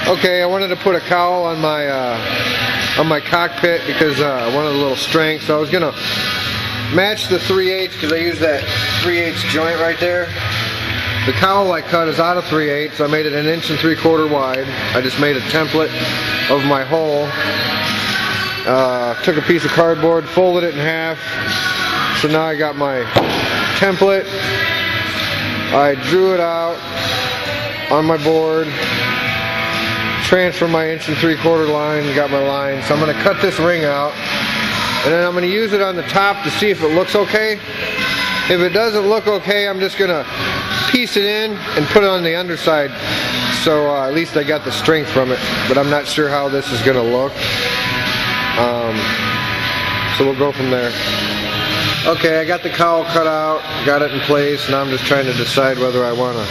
Okay, I wanted to put a cowl on my cockpit because I wanted a little strength. So I was gonna match the 3/8 because I use that 3/8 joint right there. The cowl I cut is out of 3/8. I made it 1 3/4 wide. I just made a template of my hole. Took a piece of cardboard, folded it in half. So now I got my template. I drew it out on my board. Transfer my 1 3/4 line, got my line. So I'm going to cut this ring out, and then I'm going to use it on the top to see if it looks okay. If it doesn't look okay, I'm just going to piece it in and put it on the underside, so at least I got the strength from it, but I'm not sure how this is going to look. So we'll go from there. Okay, I got the cowl cut out, got it in place. Now I'm just trying to decide whether I want to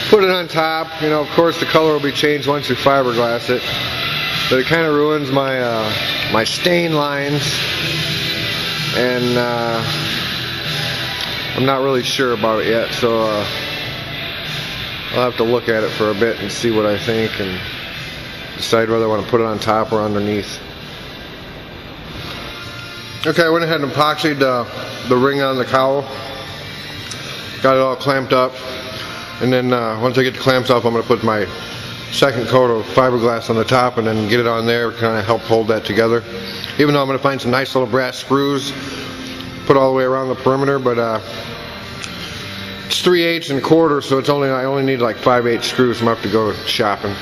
put it on top. You know, of course the color will be changed once you fiberglass it, but it kind of ruins my my stain lines, and I'm not really sure about it yet, so I'll have to look at it for a bit and see what I think and decide whether I want to put it on top or underneath. Okay, I went ahead and epoxied the ring on the cowl. Got it all clamped up. And then once I get the clamps off, I'm going to put my second coat of fiberglass on the top and then get it on there, kind of help hold that together. Even though I'm going to find some nice little brass screws, put all the way around the perimeter, but it's 3/8 1/4, so I only need like 5/8 screws. So I'm going to have to go shopping.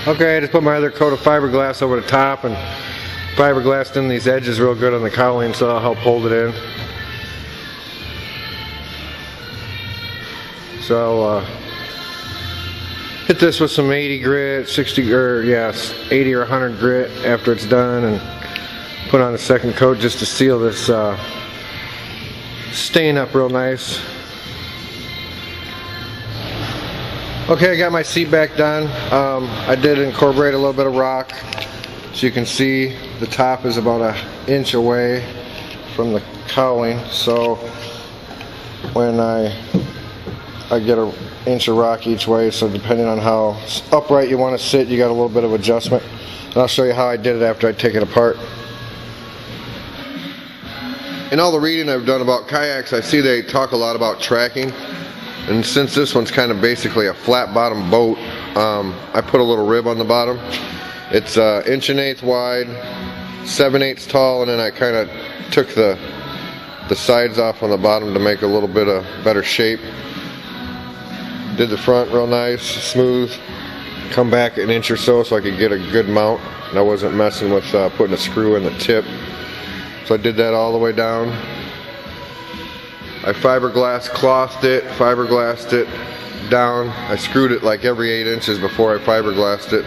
Okay, I just put my other coat of fiberglass over the top and fiberglassed in these edges real good on the cowling, so I'll help hold it in. So I'll hit this with some 80 grit, 80 or 100 grit after it's done, and put on a second coat just to seal this stain up real nice. Okay, I got my seat back done. I did incorporate a little bit of rock. So you can see the top is about 1 inch away from the cowling. So when I get 1 inch of rock each way, so depending on how upright you want to sit, you got a little bit of adjustment. And I'll show you how I did it after I take it apart. In all the reading I've done about kayaks, I see they talk a lot about tracking. And since this one's kind of basically a flat bottom boat, I put a little rib on the bottom. It's 1 1/8 wide, 7/8 tall, and then I kind of took the sides off on the bottom to make a little bit of better shape. Did the front real nice, smooth. Come back 1 inch or so I could get a good mount, and I wasn't messing with putting a screw in the tip. So I did that all the way down. I clothed it, fiberglassed it down. I screwed it like every 8 inches before I fiberglassed it,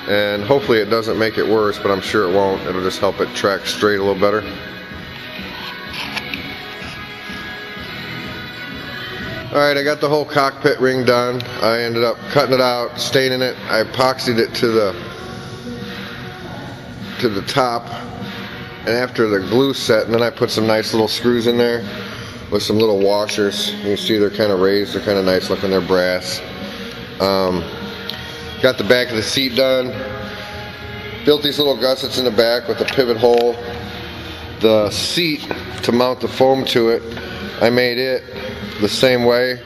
and hopefully it doesn't make it worse, but I'm sure it won't. It'll just help it track straight a little better. Alright, I got the whole cockpit ring done. I ended up cutting it out, staining it. I epoxied it to the top, and after the glue set, and then I put some nice little screws in there with some little washers. You can see they're kind of raised, they're kind of nice looking, they're brass. Got the back of the seat done. Built these little gussets in the back with a pivot hole. The seat, to mount the foam to it, I made it the same way.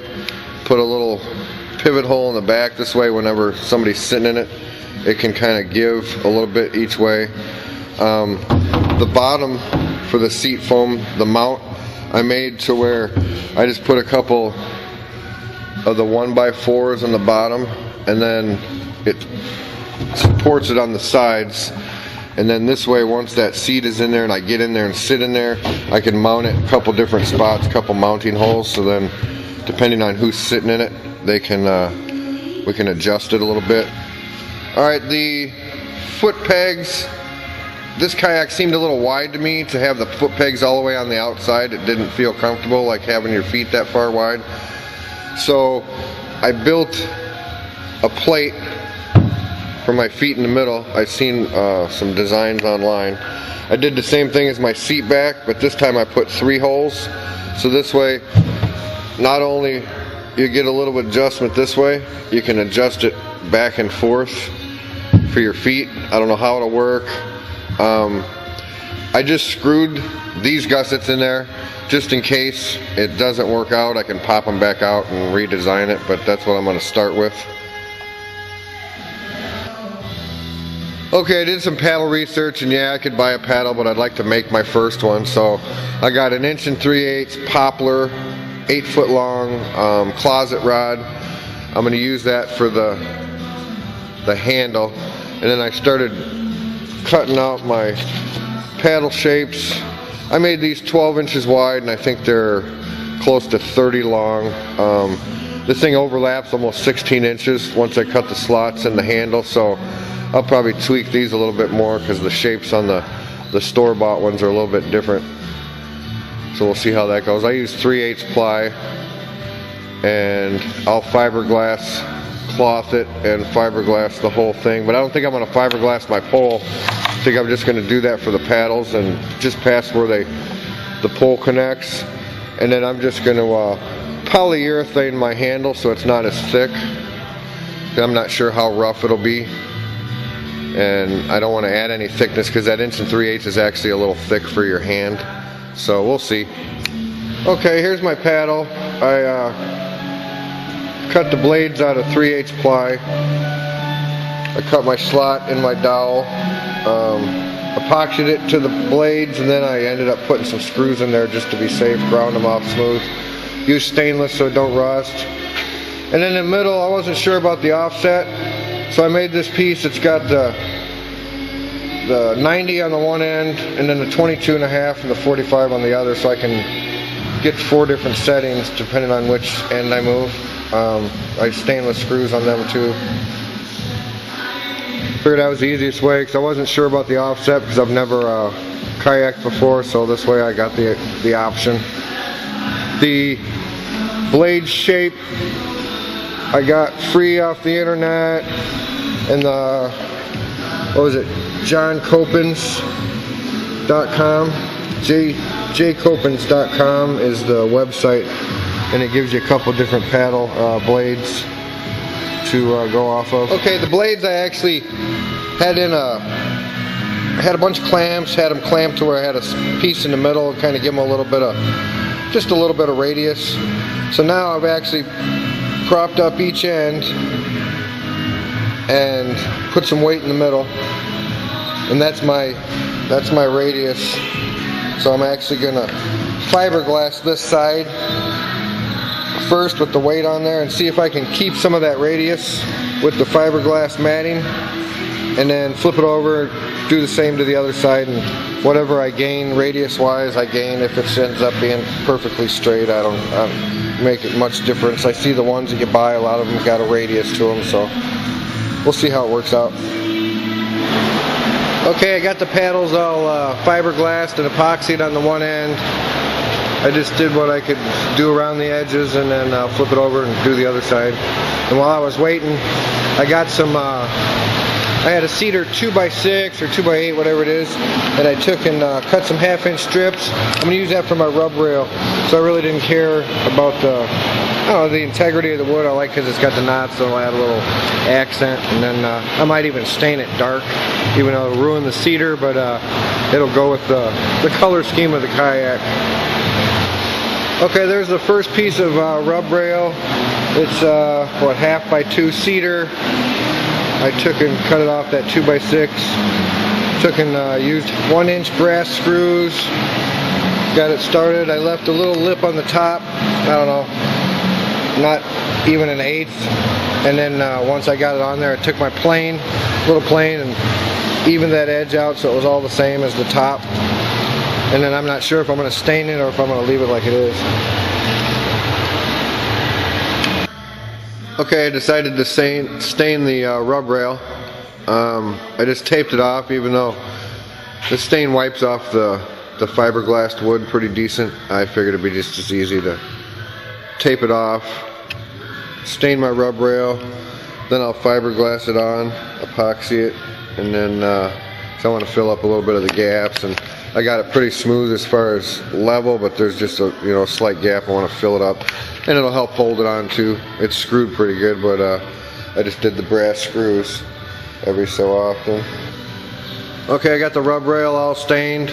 Put a little pivot hole in the back, this way whenever somebody's sitting in it, it can kind of give a little bit each way. The bottom for the seat foam, the mount, I made to where I just put a couple of the 1x4s on the bottom, and then it supports it on the sides, and then this way, once that seat is in there and I get in there and sit in there, I can mount it a couple different spots, a couple mounting holes, so then depending on who's sitting in it, they can we can adjust it a little bit. Alright, the foot pegs, this kayak seemed a little wide to me to have the foot pegs all the way on the outside. It didn't feel comfortable like having your feet that far wide. So I built a plate for my feet in the middle. I've seen some designs online. I did the same thing as my seat back, but this time I put 3 holes. So this way, not only you get a little bit adjustment this way. You can adjust it back and forth for your feet. I don't know how it'll work. I just screwed these gussets in there just in case it doesn't work out. I can pop them back out and redesign it, but that's what I'm going to start with. Okay, I did some paddle research, and yeah, I could buy a paddle, but I'd like to make my first one. So I got an 1 3/8 poplar, 8-foot long closet rod. I'm going to use that for the handle, and then I started cutting out my paddle shapes. I made these 12 inches wide, and I think they're close to 30 long. This thing overlaps almost 16 inches once I cut the slots in the handle, so I'll probably tweak these a little bit more because the shapes on the store-bought ones are a little bit different. So we'll see how that goes. I use 3/8 ply, and I'll fiberglass cloth it and fiberglass the whole thing. But I don't think I'm going to fiberglass my pole. I think I'm just going to do that for the paddles and just past where the pole connects. And then I'm just going to polyurethane my handle so it's not as thick. I'm not sure how rough it'll be, and I don't want to add any thickness because that 1 3/8 is actually a little thick for your hand. So we'll see. Okay, here's my paddle. I cut the blades out of 3/8 ply. I cut my slot in my dowel, epoxied it to the blades, and then I ended up putting some screws in there just to be safe, ground them off smooth. Use stainless so it don't rust. And in the middle, I wasn't sure about the offset, so I made this piece. It's got the 90 on the one end, and then the 22.5 and the 45 on the other, so I can get 4 different settings depending on which end I move. I have stainless screws on them too. Figured that was the easiest way because I wasn't sure about the offset because I've never kayaked before, so this way I got the option. The blade shape I got free off the internet, and what was it, johncoppens.com. jcoppens.com is the website, and it gives you a couple different paddle blades to go off of. Okay, the blades I actually had had a bunch of clamps, had them clamped to where I had a piece in the middle, kind of give them just a little bit of radius. So now I've actually propped up each end and put some weight in the middle, and that's my radius. So I'm actually gonna fiberglass this side first with the weight on there and see if I can keep some of that radius with the fiberglass matting, and then flip it over, do the same to the other side, and whatever I gain radius wise I gain. If it ends up being perfectly straight, I don't make it much difference. I see the ones that you buy, a lot of them got a radius to them, so we'll see how it works out. Okay, I got the paddles all fiberglassed and epoxied on the one end. I just did what I could do around the edges, and then flip it over and do the other side. And while I was waiting, I got some I had a cedar 2x6 or 2x8, whatever it is, and I took and cut some 1/2-inch strips. I'm going to use that for my rub rail, so I really didn't care about the integrity of the wood. I like because it's got the knots, so I'll add a little accent, and then I might even stain it dark, even though it'll ruin the cedar, but it'll go with the color scheme of the kayak. Okay, there's the first piece of rub rail. It's 1/2x2 cedar. I took and cut it off that 2x6. Took and used 1-inch brass screws. Got it started. I left a little lip on the top. I don't know, not even an 1/8. And then once I got it on there, I took my little plane, and evened that edge out so it was all the same as the top. And then I'm not sure if I'm going to stain it or if I'm going to leave it like it is. Okay, I decided to stain the rub rail. I just taped it off, even though the stain wipes off the fiberglassed wood pretty decent. I figured it'd be just as easy to tape it off, stain my rub rail, then I'll fiberglass it on, epoxy it, and then so I want to fill up a little bit of the gaps. And I got it pretty smooth as far as level, but there's just a slight gap. I want to fill it up, and it'll help hold it on too. It's screwed pretty good, but I just did the brass screws every so often. Okay, I got the rub rail all stained.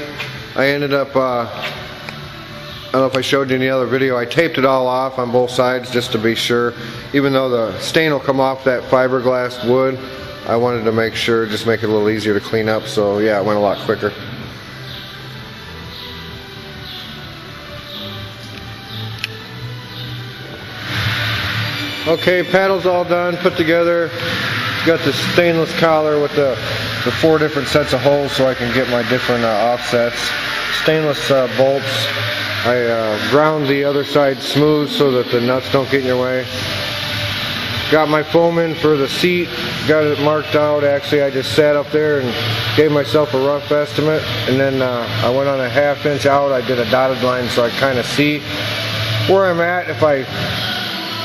I ended up, I don't know if I showed you in the other video, I taped it all off on both sides just to be sure. Even though the stain will come off that fiberglass wood, I wanted to make sure, just make it a little easier to clean up, so yeah, it went a lot quicker. Okay, paddle's all done, put together. Got the stainless collar with the 4 different sets of holes so I can get my different offsets. Stainless bolts. I ground the other side smooth so that the nuts don't get in your way. Got my foam in for the seat, got it marked out. Actually, I just sat up there and gave myself a rough estimate, and then I went on a 1/2 inch out. I did a dotted line so I kind of see where I'm at. If I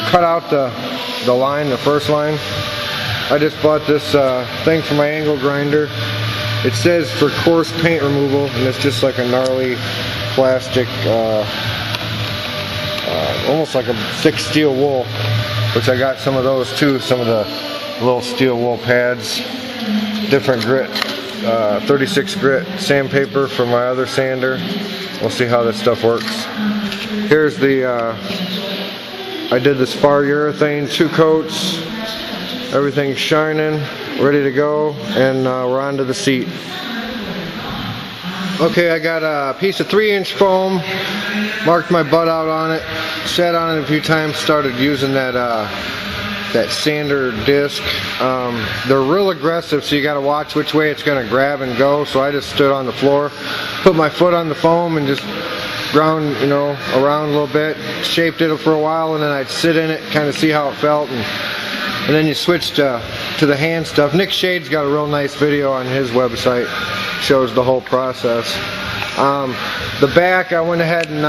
cut out the line, the first line. I just bought this thing for my angle grinder. It says for coarse paint removal, and it's just like a gnarly plastic, almost like a thick steel wool, which I got some of those too, some of the little steel wool pads, different grit, 36 grit sandpaper for my other sander. We'll see how this stuff works. Here's the, I did the spar urethane 2 coats. Everything's shining, ready to go, and we're on to the seat. Okay, I got a piece of 3-inch foam, marked my butt out on it, sat on it a few times, started using that sander disc. They're real aggressive, so you got to watch which way it's going to grab and go, so I just stood on the floor, put my foot on the foam and just ground, around a little bit, shaped it for a while, and then I'd sit in it, kind of see how it felt, and then you switch to the hand stuff. Nick Shade's got a real nice video on his website, shows the whole process. The back, I went ahead and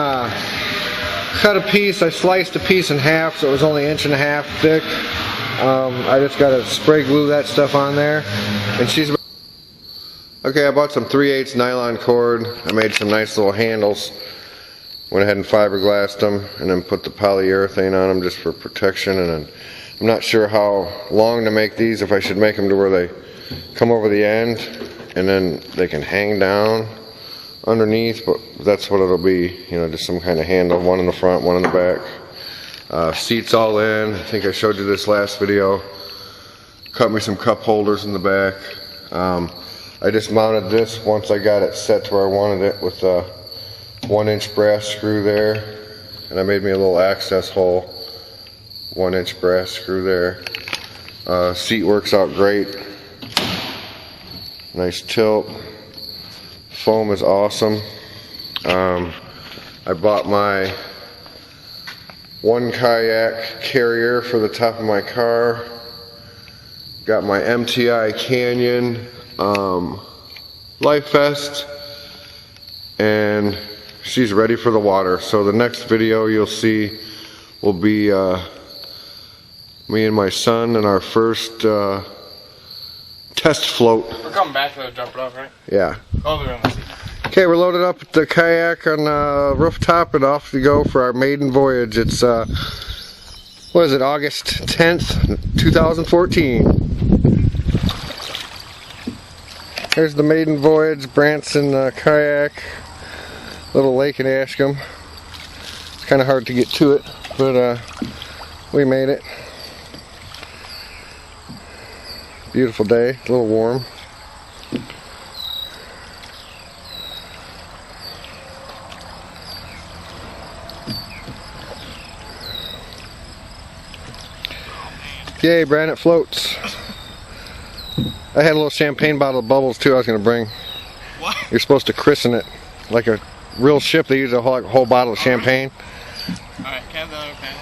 cut a piece. I sliced a piece in half, so it was only 1.5 inches thick. I just got to spray glue that stuff on there, and she's okay. I bought some 3/8 nylon cord. I made some nice little handles. Went ahead and fiberglassed them, and then put the polyurethane on them just for protection. And then I'm not sure how long to make these, if I should make them to where they come over the end and then they can hang down underneath, but that's what it'll be, just some kind of handle, one in the front, one in the back. Seats all in. I think I showed you this last video. Cut me some cup holders in the back. I just mounted this once I got it set to where I wanted it with a 1-inch brass screw there, and I made me a little access hole. 1-inch brass screw there. Seat works out great. Nice tilt. Foam is awesome. I bought my one kayak carrier for the top of my car. Got my MTI Canyon life vest, and she's ready for the water. So the next video you'll see will be me and my son and our first test float. We're coming back to drop it off, right? Yeah. Oh, they're on the seat. Okay, we're loaded up with the kayak on the rooftop and off we go for our maiden voyage. It's what is it, August 10th, 2014. Here's the maiden voyage, Branson kayak, little lake in Ashcombe. It's kind of hard to get to it, but we made it. Beautiful day, a little warm. Yay, Brandon, it floats. I had a little champagne bottle of bubbles too I was going to bring. What? You're supposed to christen it. Like a real ship, they use a whole bottle of champagne. Alright, can I have the other pan?